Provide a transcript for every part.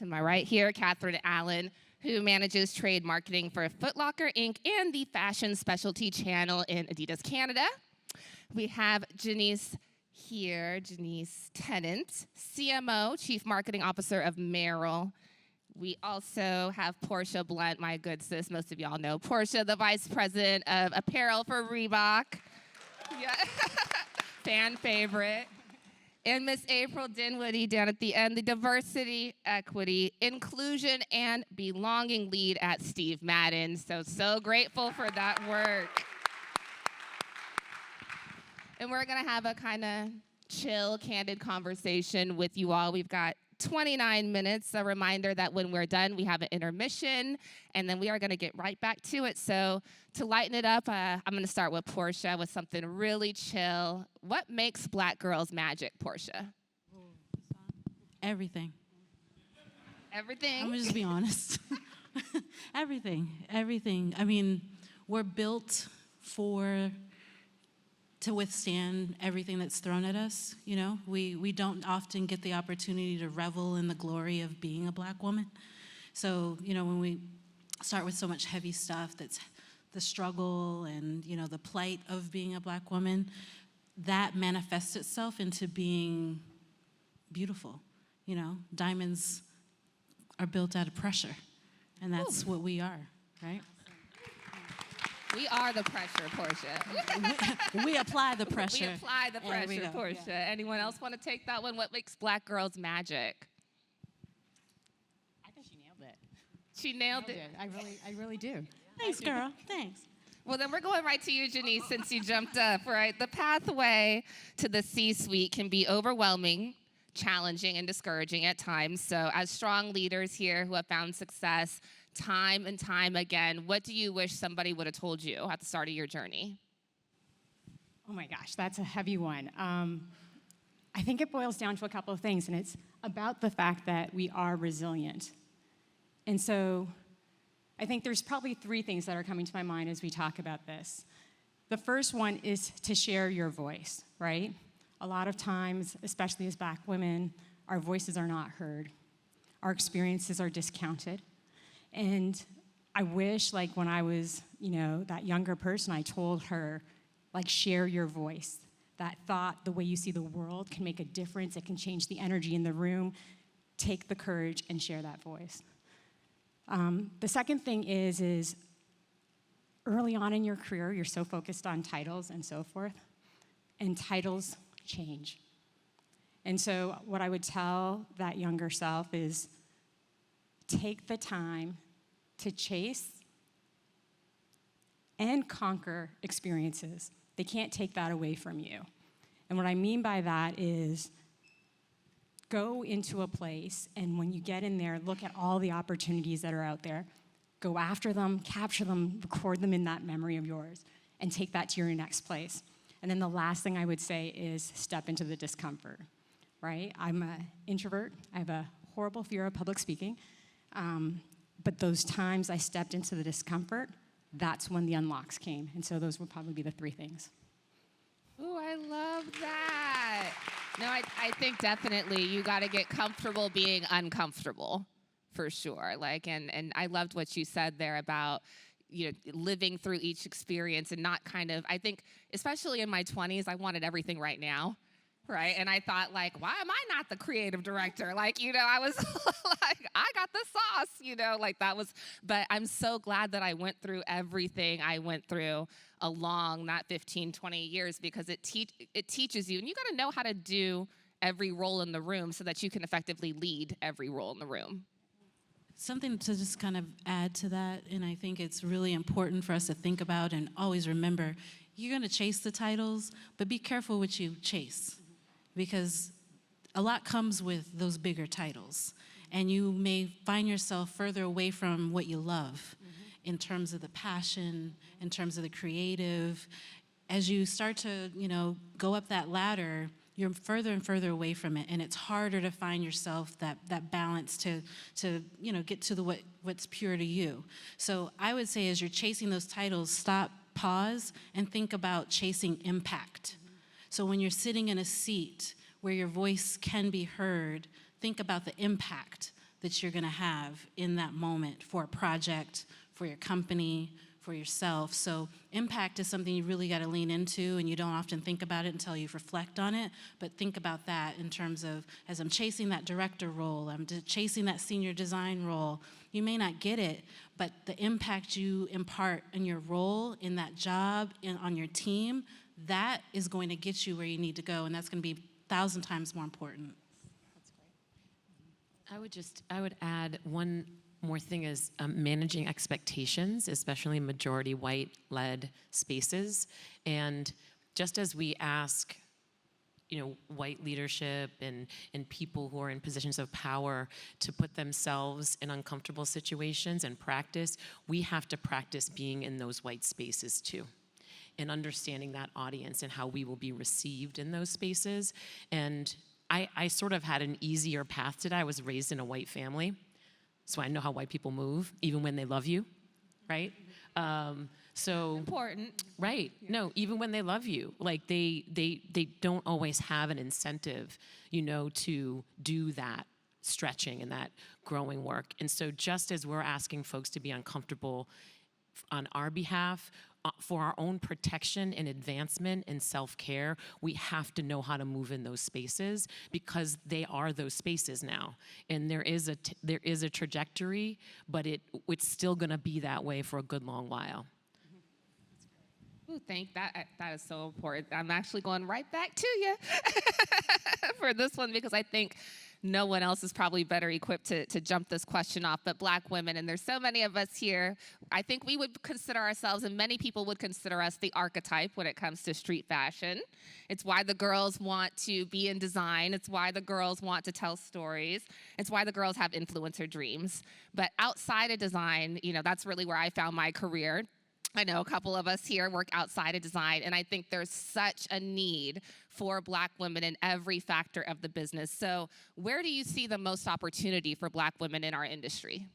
To my right here, Katherine Allen, who manages trade marketing for Foot Locker Inc. and the fashion specialty channel in Adidas Canada. We have Janice here, Janice Tennant, CMO, Chief Marketing Officer of Merrell. We also have Portia Blunt, my good sis. Most of y'all know Portia, the Vice President of Apparel for Reebok. Yeah. Fan favorite. And Miss April Dinwoodie down at the end, the Diversity, Equity, Inclusion, and Belonging Lead at Steve Madden. So grateful for that work. And we're gonna have a kind of chill, candid conversation with you all. We've got 29 minutes, a reminder that when we're done, we have an intermission, and then we are gonna get right back to it. So to lighten it up, I'm gonna start with Portia with something really chill. What makes Black girls magic, Portia? Everything. Everything? I'm gonna just be honest. Everything. I mean, we're built to withstand everything that's thrown at us, you know? We don't often get the opportunity to revel in the glory of being a Black woman. So, you know, when we start with so much heavy stuff that's the struggle and, you know, the plight of being a Black woman, that manifests itself into being beautiful, you know? Diamonds are built out of pressure, and that's what we are, right? We are the pressure, Portia. We apply the pressure. We apply the pressure, Portia. Yeah. Anyone else want to take that one? What makes Black girls magic? I think she nailed it. She nailed it. I really do. Thanks, girl. Thanks. Well, then we're going right to you, Janice, since you jumped up, right? The pathway to the C-suite can be overwhelming, challenging, and discouraging at times. So as strong leaders here who have found success time and time again, what do you wish somebody would have told you at the start of your journey? Oh my gosh, that's a heavy one. I think it boils down to a couple of things, and it's about the fact that we are resilient. And so I think there's probably three things that are coming to my mind as we talk about this. The first one is to share your voice, right? A lot of times, especially as Black women, our voices are not heard. Our experiences are discounted. And I wish, like, when I was, you know, that younger person, I told her, like, share your voice. That thought, the way you see the world can make a difference. It can change the energy in the room. Take the courage and share that voice. The second thing is early on in your career, you're so focused on titles and so forth, and titles change. And so what I would tell that younger self is take the time to chase and conquer experiences. They can't take that away from you. And what I mean by that is go into a place, and when you get in there, look at all the opportunities that are out there. Go after them, capture them, record them in that memory of yours, and take that to your next place. And then the last thing I would say is step into the discomfort, right? I'm an introvert. I have a horrible fear of public speaking. But those times I stepped into the discomfort, that's when the unlocks came. And so those would probably be the three things. Ooh, I love that. No, I think definitely you got to get comfortable being uncomfortable, for sure. Like, and I loved what you said there about, you know, living through each experience and not kind of, I think, especially in my 20s, I wanted everything right now. Right, and I thought, like, why am I not the creative director? Like, you know, I was like, I got the sauce, you know, like that was, but I'm so glad that I went through everything I went through along that 15, 20 years, because it teaches you, and you got to know how to do every role in the room so that you can effectively lead every role in the room. Something to just kind of add to that, and I think it's really important for us to think about and always remember, you're going to chase the titles, but be careful what you chase. Because a lot comes with those bigger titles, and you may find yourself further away from what you love in terms of the passion, in terms of the creative. As you start to, you know, go up that ladder, you're further and further away from it, and it's harder to find yourself that balance to you know, get to what's pure to you. So I would say as you're chasing those titles, stop, pause, and think about chasing impact. So when you're sitting in a seat where your voice can be heard, think about the impact that you're gonna have in that moment for a project, for your company, for yourself. So impact is something you really gotta lean into, and you don't often think about it until you reflect on it, but think about that in terms of, as I'm chasing that director role, I'm chasing that senior design role, you may not get it, but the impact you impart in your role, in that job, on your team, that is going to get you where you need to go, and that's gonna be 1,000 times more important. I would add one more thing is managing expectations, especially in majority white-led spaces. And just as we ask, white leadership and people who are in positions of power to put themselves in uncomfortable situations and practice, we have to practice being in those white spaces too, and understanding that audience and how we will be received in those spaces. And I sort of had an easier path to that. I was raised in a white family, so I know how white people move, even when they love you, right? So Important. right. No, even when they love you, like they don't always have an incentive, to do that stretching and that growing work. And so just as we're asking folks to be uncomfortable on our behalf, for our own protection and advancement and self-care, we have to know how to move in those spaces, because they are those spaces now. And there is a trajectory, but it's still gonna be that way for a good long while. Ooh, that is so important. I'm actually going right back to you for this one, because I think no one else is probably better equipped to jump this question off but Black women. And there's so many of us here. I think we would consider ourselves, and many people would consider us, the archetype when it comes to street fashion. It's why the girls want to be in design. It's why the girls want to tell stories. It's why the girls have influencer dreams. But outside of design, that's really where I found my career. I know a couple of us here work outside of design, and I think there's such a need for Black women in every factor of the business. So where do you see the most opportunity for Black women in our industry?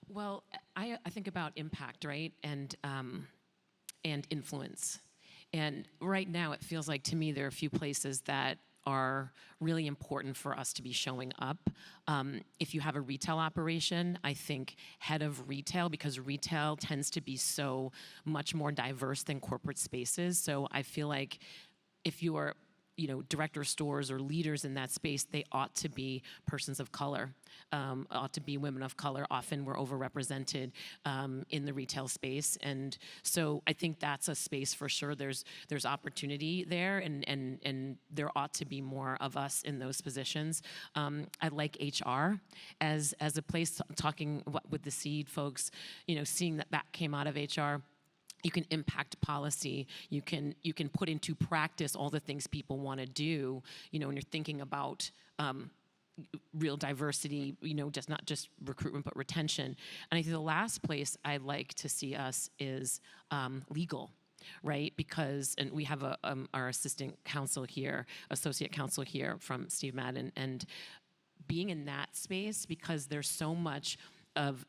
Well, I think about impact, right, and influence. And right now, it feels like to me there are a few places that are really important for us to be showing up. If you have a retail operation, I think head of retail, because retail tends to be so much more diverse than corporate spaces. So I feel like if you are, director of stores or leaders in that space, they ought to be persons of color, ought to be women of color. Often we're overrepresented in the retail space. And so I think that's a space for sure. There's opportunity there, and there ought to be more of us in those positions. I like HR as a place, talking with the SEED folks, seeing that came out of HR. You can impact policy. You can put into practice all the things people want to do. When you're thinking about real diversity, just not just recruitment but retention. And I think the last place I'd like to see us is legal. Right, because we have our associate counsel here from Steve Madden, and being in that space, because there's so much of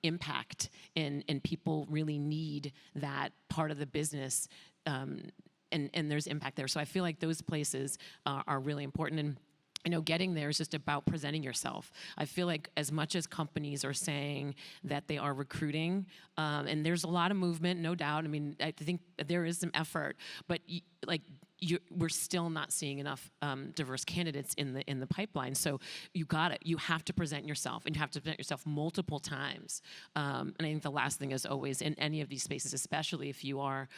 impact, and people really need that part of the business, and there's impact there. So I feel like those places are really important. And getting there is just about presenting yourself. I feel like as much as companies are saying that they are recruiting, and there's a lot of movement, no doubt. I mean, I think there is some effort, but we're still not seeing enough diverse candidates in the pipeline. So you have to present yourself, and you have to present yourself multiple times. And I think the last thing is always, in any of these spaces, especially if you are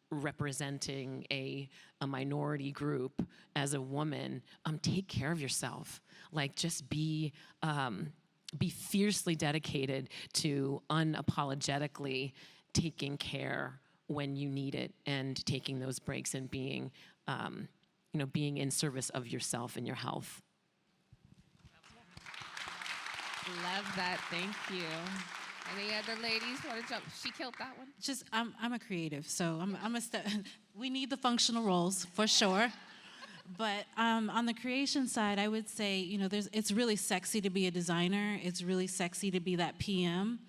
representing a minority group as a woman, take care of yourself. Just be fiercely dedicated to unapologetically taking care when you need it, and taking those breaks, and being in service of yourself and your health. Love that. Thank you. Any other ladies want to jump? She killed that one. Just, I'm a creative, so we need the functional roles for sure. But on the creation side, I would say, it's really sexy to be a designer. It's really sexy to be that PM,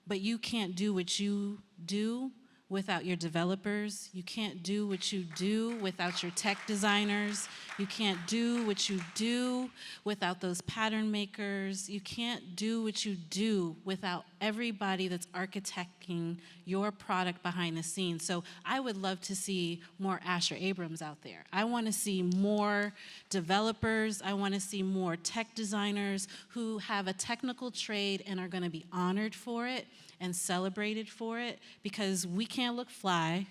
but you can't do what you do without your developers. You can't do what you do without your tech designers. You can't do what you do without those pattern makers. You can't do what you do without everybody that's architecting your product behind the scenes. So I would love to see more Asher Abrams out there. I want to see more developers. I want to see more tech designers who have a technical trade and are going to be honored for it and celebrated for it, because we can't look fly.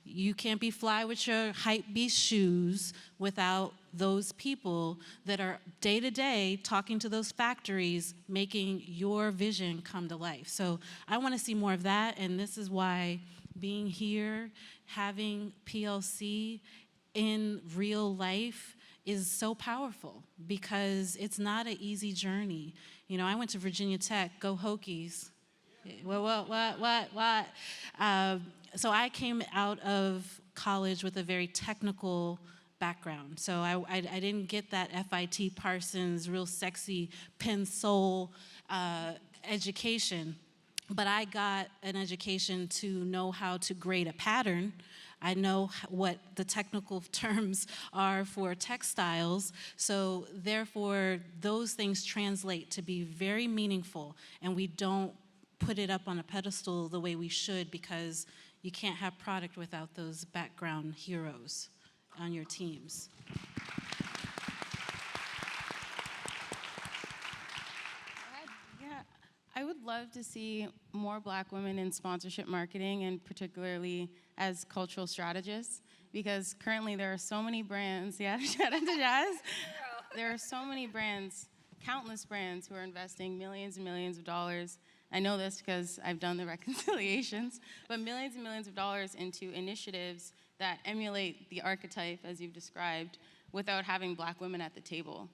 You can't be fly with your hype beast shoes without those people that are day to day talking to those factories, making your vision come to life. So I want to see more of that, and this is why being here, having PLC in real life is so powerful, because it's not an easy journey. You know, I went to Virginia Tech, go Hokies. What? So I came out of college with a very technical background. So I didn't get that FIT Parsons, real sexy Penn Soul education, but I got an education to know how to grade a pattern. I know what the technical terms are for textiles, so therefore those things translate to be very meaningful, and we don't put it up on a pedestal the way we should, because you can't have product without those background heroes on your teams. Yeah, I would love to see more Black women in sponsorship marketing, and particularly as cultural strategists, because currently there are so many brands, yeah, shout out to Jazz. There are so many brands, countless brands, who are investing millions and millions of dollars. I know this because I've done the reconciliations, but millions and millions of dollars into initiatives that emulate the archetype, as you've described, without having Black women at the table.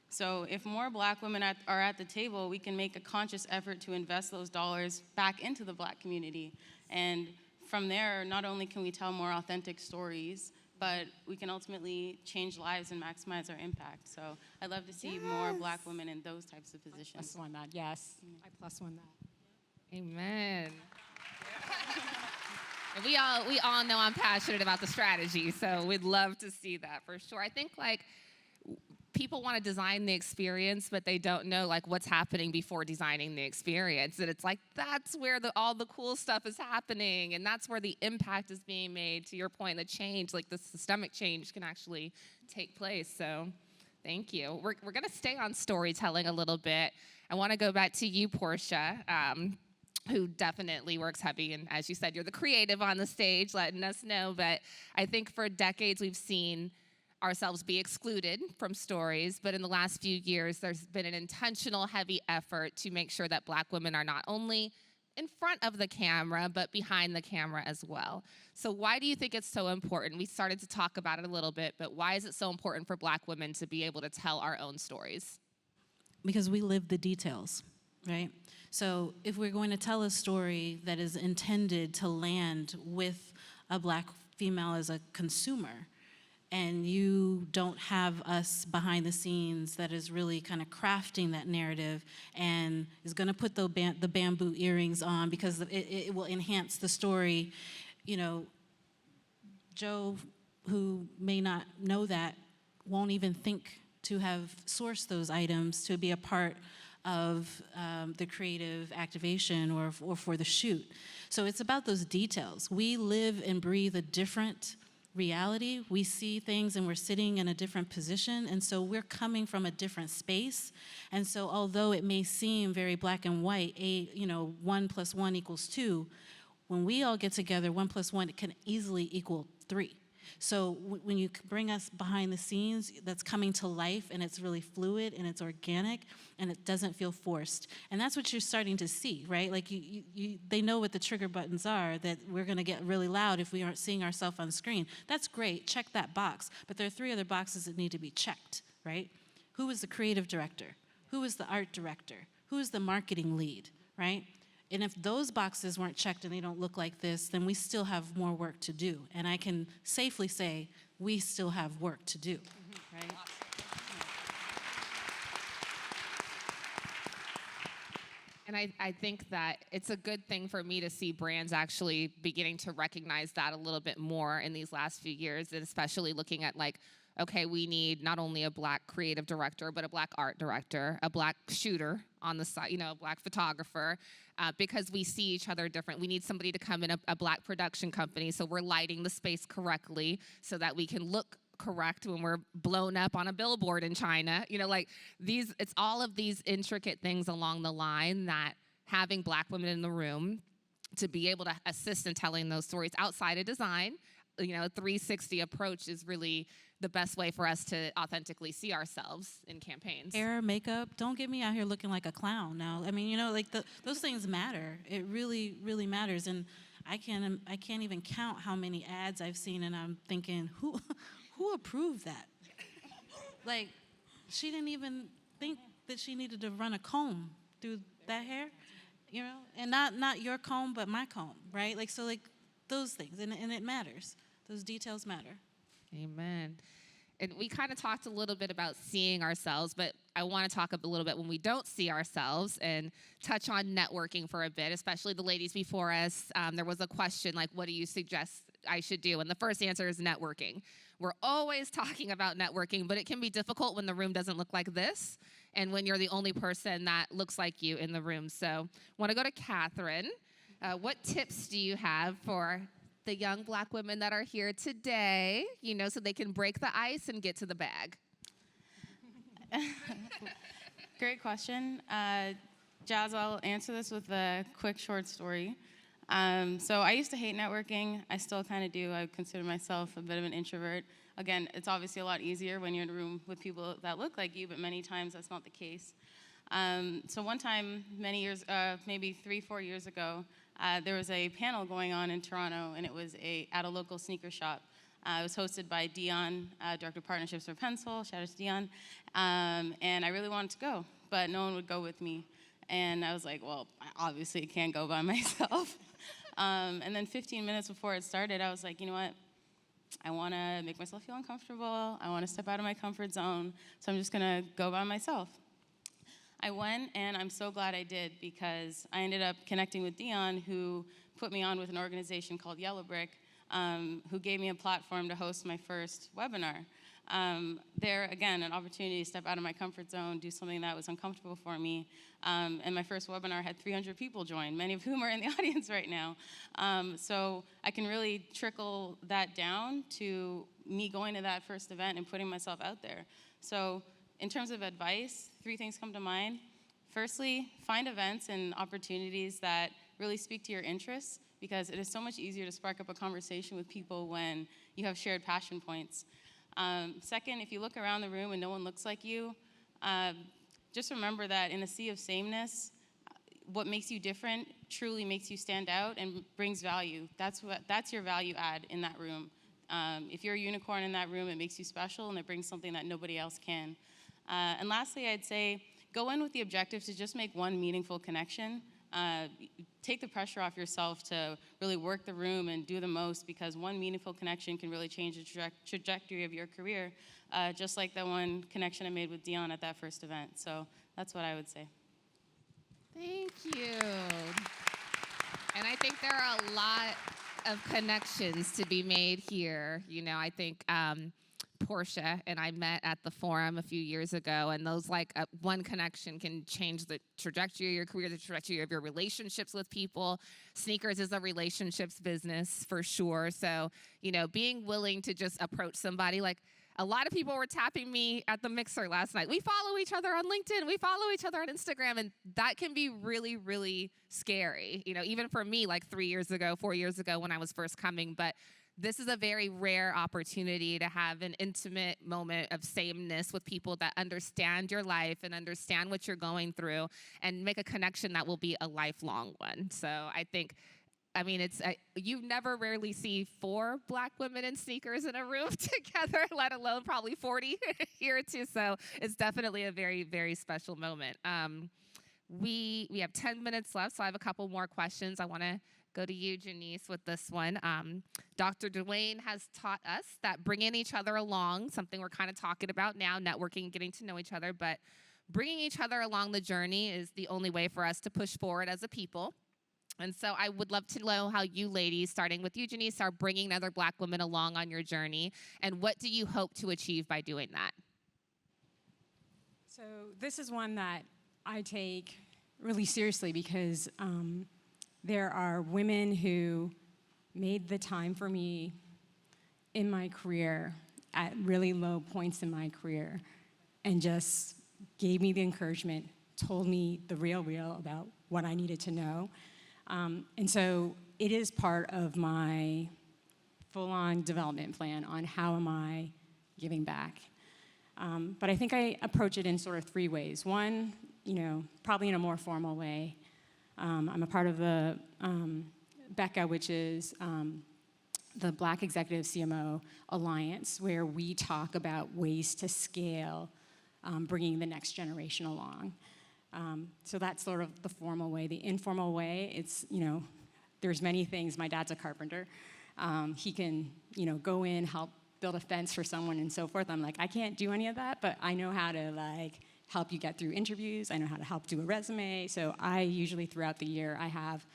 So if more Black women are at the table, we can make a conscious effort to invest those dollars back into the Black community. And from there, not only can we tell more authentic stories, but we can ultimately change lives and maximize our impact. So I'd love to see more Black women in those types of positions. Plus one that, yes. I plus one that. Amen. And we all know I'm passionate about the strategy, so we'd love to see that for sure. I think like people want to design the experience, but they don't know like what's happening before designing the experience. And it's like that's where all the cool stuff is happening, and that's where the impact is being made. To your point, the change, like the systemic change, can actually take place. So, thank you. We're gonna stay on storytelling a little bit. I want to go back to you, Portia, who definitely works heavy, and as you said, you're the creative on the stage, letting us know. But I think for decades we've seen ourselves be excluded from stories, but in the last few years, there's been an intentional, heavy effort to make sure that Black women are not only in front of the camera, but behind the camera as well. So why do you think it's so important? We started to talk about it a little bit, but why is it so important for Black women to be able to tell our own stories? Because we live the details, right? So if we're going to tell a story that is intended to land with a Black female as a consumer, and you don't have us behind the scenes that is really kind of crafting that narrative and is going to put the bamboo earrings on because it will enhance the story. You know, Joe, who may not know that, won't even think to have sourced those items to be a part of the creative activation or for the shoot. So it's about those details. We live and breathe a different reality. We see things and we're sitting in a different position, and so we're coming from a different space. And so although it may seem very black and white, 1 + 1 = 2, when we all get together, 1 + 1 can easily equal 3. So when you bring us behind the scenes, that's coming to life, and it's really fluid, and it's organic, and it doesn't feel forced. And that's what you're starting to see, right? Like they know what the trigger buttons are, that we're gonna get really loud if we aren't seeing ourselves on screen. That's great, check that box. But there are 3 other boxes that need to be checked, right? Who is the creative director? Who is the art director? Who is the marketing lead, right? And if those boxes weren't checked and they don't look like this, then we still have more work to do. And I can safely say we still have work to do, right? And I think that it's a good thing for me to see brands actually beginning to recognize that a little bit more in these last few years, and especially looking at like, okay, we need not only a Black creative director, but a Black art director, a Black shooter on the side, a Black photographer, because we see each other different. We need somebody to come in, a Black production company, so we're lighting the space correctly so that we can look correct when we're blown up on a billboard in China. It's all of these intricate things along the line that having Black women in the room to be able to assist in telling those stories outside of design, a 360 approach is really the best way for us to authentically see ourselves in campaigns. Hair, makeup, don't get me out here looking like a clown now. I mean, those things matter. It really, really matters. And I can't even count how many ads I've seen, and I'm thinking, who approved that? Like, she didn't even think that she needed to run a comb through that hair, and not your comb, but my comb, right? Those things, and it matters. Those details matter. Amen. And we kind of talked a little bit about seeing ourselves, but I want to talk a little bit when we don't see ourselves and touch on networking for a bit, especially the ladies before us. There was a question like, what do you suggest I should do? And the first answer is networking. We're always talking about networking, but it can be difficult when the room doesn't look like this and when you're the only person that looks like you in the room. So I want to go to Katherine. What tips do you have for the young Black women that are here today, so they can break the ice and get to the bag? Great question. Jazz, I'll answer this with a quick short story. So I used to hate networking. I still kind of do. I consider myself a bit of an introvert. Again, it's obviously a lot easier when you're in a room with people that look like you, but many times that's not the case. So one time, many years, maybe 3-4 years ago, there was a panel going on in Toronto, and it was at a local sneaker shop. It was hosted by Dion, Director of Partnerships for Pencil. Shout out to Dion. And I really wanted to go, but no one would go with me. And I was like, well, I obviously can't go by myself. And then 15 minutes before it started, I was like, you know what? I want to make myself feel uncomfortable. I want to step out of my comfort zone. So I'm just going to go by myself. I went, and I'm so glad I did, because I ended up connecting with Dion, who put me on with an organization called Yellow Brick, who gave me a platform to host my first webinar. There, again, an opportunity to step out of my comfort zone, do something that was uncomfortable for me. And my first webinar had 300 people join, many of whom are in the audience right now. So I can really trickle that down to me going to that first event and putting myself out there. So in terms of advice, 3 things come to mind. Firstly, find events and opportunities that really speak to your interests, because it is so much easier to spark up a conversation with people when you have shared passion points. Second, if you look around the room and no one looks like you, just remember that in a sea of sameness, what makes you different truly makes you stand out and brings value. That's your value add in that room. If you're a unicorn in that room, it makes you special, and it brings something that nobody else can. And lastly, I'd say go in with the objective to just make one meaningful connection. Take the pressure off yourself to really work the room and do the most, because one meaningful connection can really change the trajectory of your career, just like the one connection I made with Dion at that first event. So that's what I would say. Thank you. And I think there are a lot of connections to be made here. I think Portia and I met at the forum a few years ago, and those one connection can change the trajectory of your career, the trajectory of your relationships with people. Sneakers is a relationships business for sure. So, being willing to just approach somebody, like a lot of people were tapping me at the mixer last night. We follow each other on LinkedIn. We follow each other on Instagram, and that can be really, really scary. Even for me, 3 years ago, 4 years ago when I was first coming, but this is a very rare opportunity to have an intimate moment of sameness with people that understand your life and understand what you're going through, and make a connection that will be a lifelong one. So I think, you never rarely see 4 Black women in sneakers in a room together, let alone probably 40 here too. So it's definitely a very, very special moment. We have 10 minutes left, so I have a couple more questions. I want to go to you, Janice, with this one. Dr. Dwayne has taught us that bringing each other along, something we're kind of talking about now, networking and getting to know each other, but bringing each other along the journey is the only way for us to push forward as a people. And so I would love to know how you ladies, starting with you, Janice, are bringing other Black women along on your journey, and what do you hope to achieve by doing that? So this is one that I take really seriously because there are women who made the time for me in my career at really low points in my career and just gave me the encouragement, told me the real about what I needed to know. And so it is part of my full-on development plan on how am I giving back. But I think I approach it in sort of three ways. One, probably in a more formal way. I'm a part of the BECA, which is the Black Executive CMO Alliance, where we talk about ways to scale, bringing the next generation along. So that's sort of the formal way. The informal way, it's, there's many things. My dad's a carpenter. He can, go in, help build a fence for someone and so forth. I'm like, I can't do any of that, but I know how to help you get through interviews. I know how to help do a resume. So I usually throughout the year, I have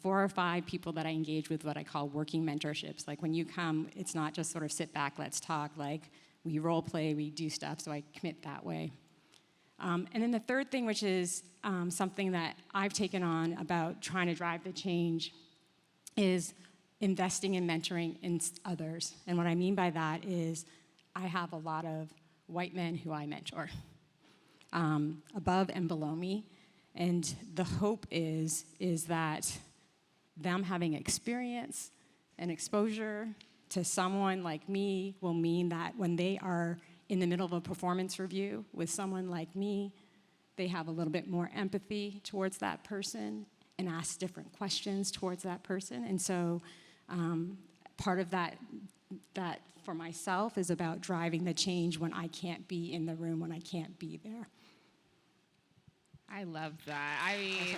4 or 5 people that I engage with what I call working mentorships. Like when you come, it's not just sort of sit back, let's talk. Like we role play, we do stuff, so I commit that way. And then the third thing, which is something that I've taken on about trying to drive the change, is investing in mentoring in others. And what I mean by that is I have a lot of white men who I mentor, above and below me. And the hope is that them having experience and exposure to someone like me will mean that when they are in the middle of a performance review with someone like me, they have a little bit more empathy towards that person and ask different questions towards that person. And so part of that for myself is about driving the change when I can't be in the room, when I can't be there. I love that. I mean,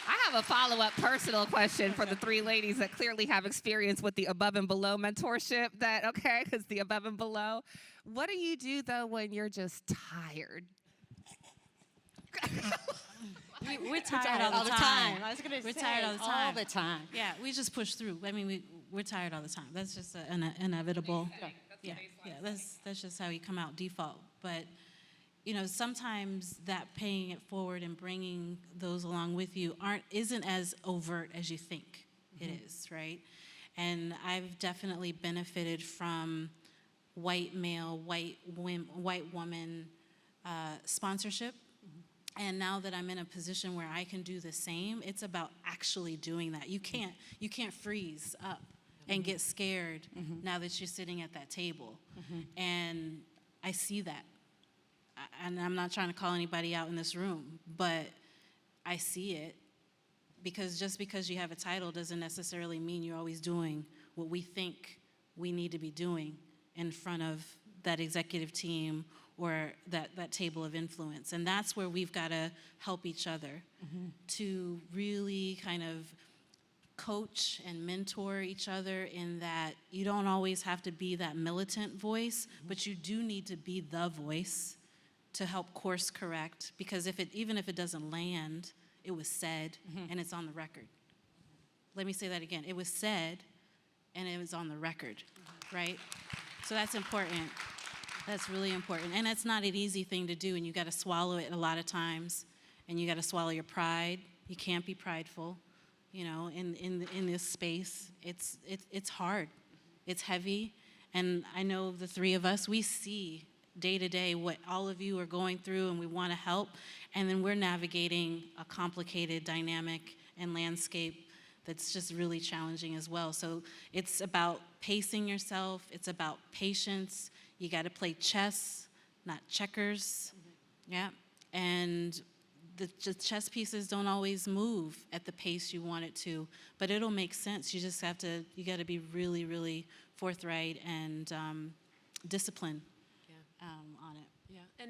I have a follow-up personal question for the 3 ladies that clearly have experience with the above and below mentorship. Because the above and below. What do you do, though, when you're just tired? We're tired all the time. I was going to say, we're tired all the time. Yeah, we just push through. I mean, we're tired all the time. That's just an inevitable. Yeah, that's just how you come out default. But sometimes that paying it forward and bringing those along with you isn't as overt as you think it is, right? And I've definitely benefited from white male, white woman sponsorship. And now that I'm in a position where I can do the same, it's about actually doing that. You can't freeze up and get scared now that you're sitting at that table. And I see that. And I'm not trying to call anybody out in this room, but I see it, because just because you have a title doesn't necessarily mean you're always doing what we think we need to be doing in front of that executive team or that table of influence. And that's where we've got to help each other to really kind of coach and mentor each other, in that you don't always have to be that militant voice, but you do need to be the voice to help course correct, because even if it doesn't land, it was said and it's on the record. Let me say that again. It was said and it was on the record, right? So that's important. That's really important. And it's not an easy thing to do, and you got to swallow it a lot of times, and you got to swallow your pride. You can't be prideful, in this space. It's hard. It's heavy. And I know the 3 of us, we see day to day what all of you are going through, and we want to help. And then we're navigating a complicated dynamic and landscape that's just really challenging as well. So it's about pacing yourself. It's about patience. You got to play chess, not checkers. Yeah. And the chess pieces don't always move at the pace you want it to, but it'll make sense. You just got to be really, really forthright and disciplined on it. Yeah,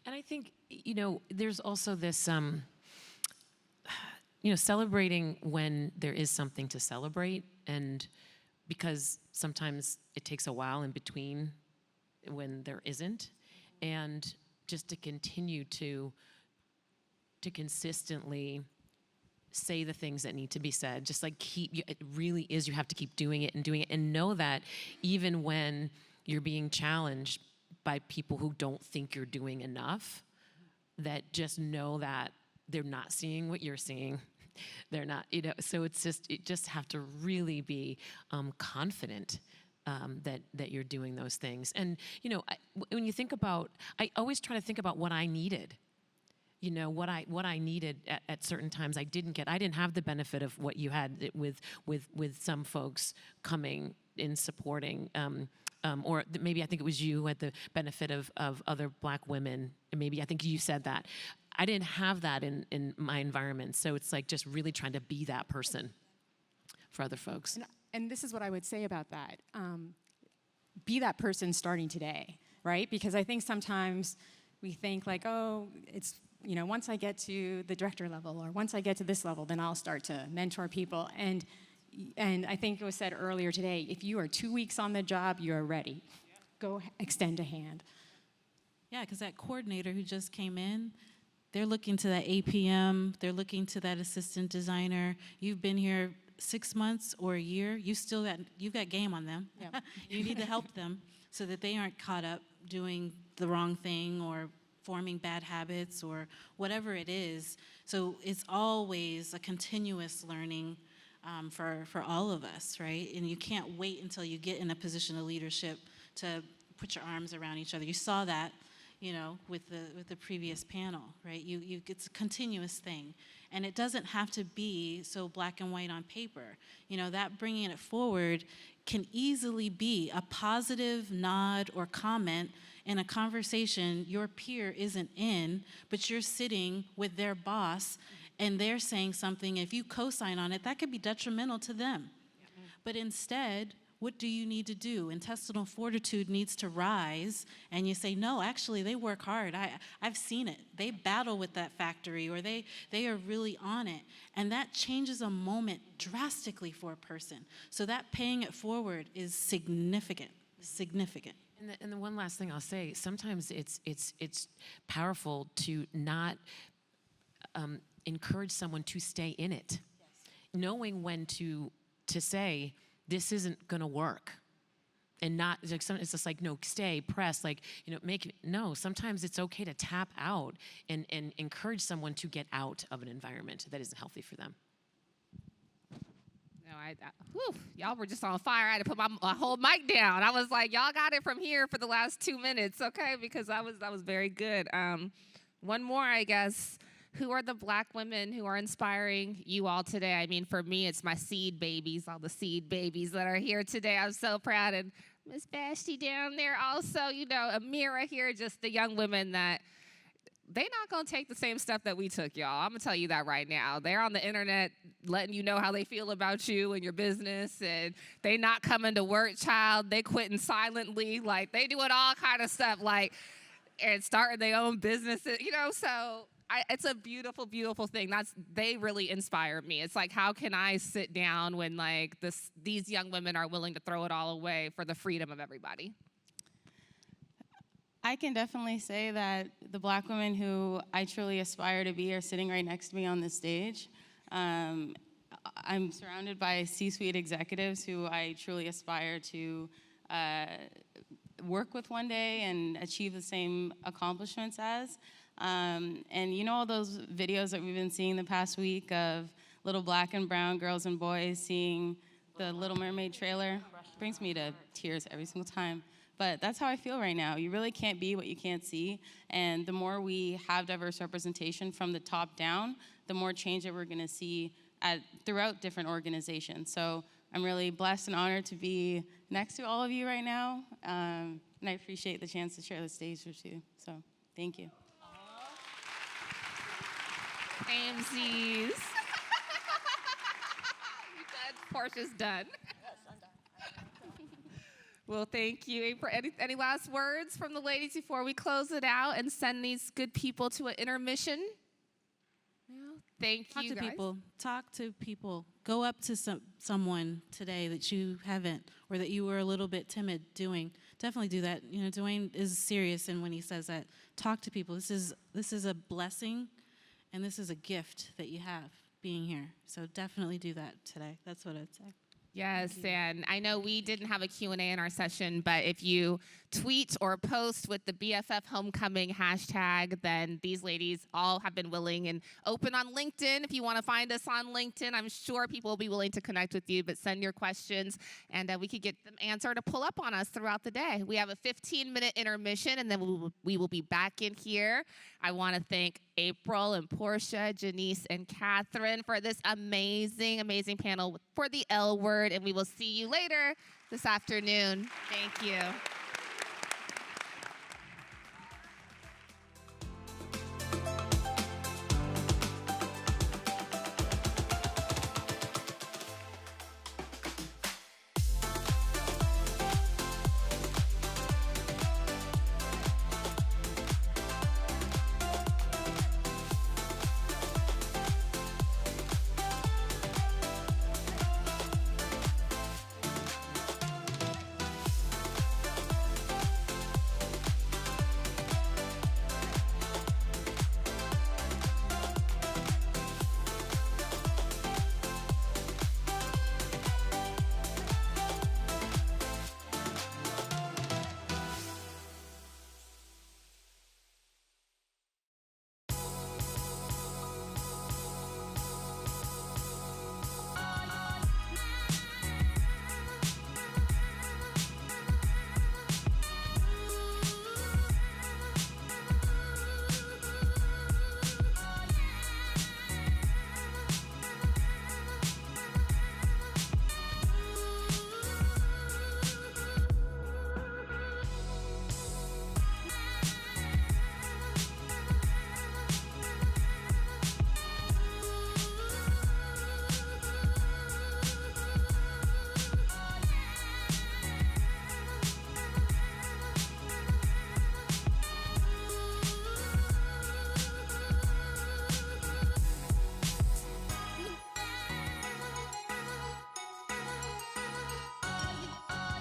and I think there's also this celebrating when there is something to celebrate, and because sometimes it takes a while in between when there isn't, and just to continue to consistently say the things that need to be said. Just like it really is, you have to keep doing it and know that even when you're being challenged by people who don't think you're doing enough, that just know that they're not seeing what you're seeing. They're not, so you just have to really be confident that you're doing those things. And, when you think about, I always try to think about what I needed. What I needed at certain times I didn't get. I didn't have the benefit of what you had with some folks coming in supporting, or maybe I think it was you who had the benefit of other Black women. And maybe I think you said that. I didn't have that in my environment. So it's like just really trying to be that person for other folks. And this is what I would say about that. Be that person starting today, right? Because I think sometimes we think like, oh, it's, once I get to the director level or once I get to this level, then I'll start to mentor people. And I think it was said earlier today, if you are 2 weeks on the job, you're ready. Go extend a hand. Yeah, because that coordinator who just came in, they're looking to that APM, they're looking to that assistant designer. You've been here 6 months or a year, you've got game on them. Yep. You need to help them so that they aren't caught up doing the wrong thing or forming bad habits or whatever it is. So it's always a continuous learning for all of us, right? And you can't wait until you get in a position of leadership to put your arms around each other. You saw that, with the previous panel, right? It's a continuous thing. And it doesn't have to be so black and white on paper. That bringing it forward can easily be a positive nod or comment in a conversation your peer isn't in, but you're sitting with their boss and they're saying something. If you co-sign on it, that could be detrimental to them. But instead, what do you need to do? Intestinal fortitude needs to rise, and you say, no, actually, they work hard. I've seen it. They battle with that factory, or they are really on it. And that changes a moment drastically for a person. So that paying it forward is significant. And the one last thing I'll say, sometimes it's powerful to not encourage someone to stay in it. Yes. Knowing when to say, this isn't gonna work. And not, it's just like, no, stay, press, no, sometimes it's okay to tap out and encourage someone to get out of an environment that isn't healthy for them. No, y'all were just on fire. I had to put my whole mic down. I was like, y'all got it from here for the last 2 minutes, okay? Because that was very good. One more, I guess. Who are the Black women who are inspiring you all today? I mean, for me, it's my seed babies, all the seed babies that are here today. I'm so proud. And Miss Vashti down there also, Amira here, just the young women that they not going to take the same stuff that we took, y'all. I'm going to tell you that right now. They're on the internet letting you know how they feel about you and your business, and they not coming to work, child. They quitting silently. They doing all kind of stuff, and starting their own businesses, so... it's a beautiful, beautiful thing. They really inspire me. It's like, how can I sit down when these young women are willing to throw it all away for the freedom of everybody? I can definitely say that the Black women who I truly aspire to be are sitting right next to me on this stage. I'm surrounded by C-suite executives who I truly aspire to work with one day and achieve the same accomplishments as. And all those videos that we've been seeing the past week of little black and brown girls and boys seeing the Little Mermaid trailer brings me to tears every single time. But that's how I feel right now. You really can't be what you can't see. And the more we have diverse representation from the top down, the more change that we're going to see throughout different organizations. So I'm really blessed and honored to be next to all of you right now. And I appreciate the chance to share the stage with you. So thank you. AMZs. You done? Portia's done. Yes, I'm done. Well, thank you. Any last words from the ladies before we close it out and send these good people to an intermission? Thank Talk you, to guys. people. Talk to people. Go up to someone today that you haven't, or that you were a little bit timid doing. Definitely do that. You know, Dwayne is serious, and when he says that, talk to people. This is a blessing, and this is a gift that you have being here. So definitely do that today. That's what I'd say. Yes, and I know we didn't have a Q&A in our session, but if you tweet or post with the BFF Homecoming hashtag, then these ladies all have been willing and open on LinkedIn. If you want to find us on LinkedIn, I'm sure people will be willing to connect with you, but send your questions, and we could get them answered to pull up on us throughout the day. We have a 15-minute intermission, and then we will be back in here. I want to thank April and Portia, Janice and Katherine for this amazing, amazing panel for the L word, and we will see you later this afternoon. Thank you.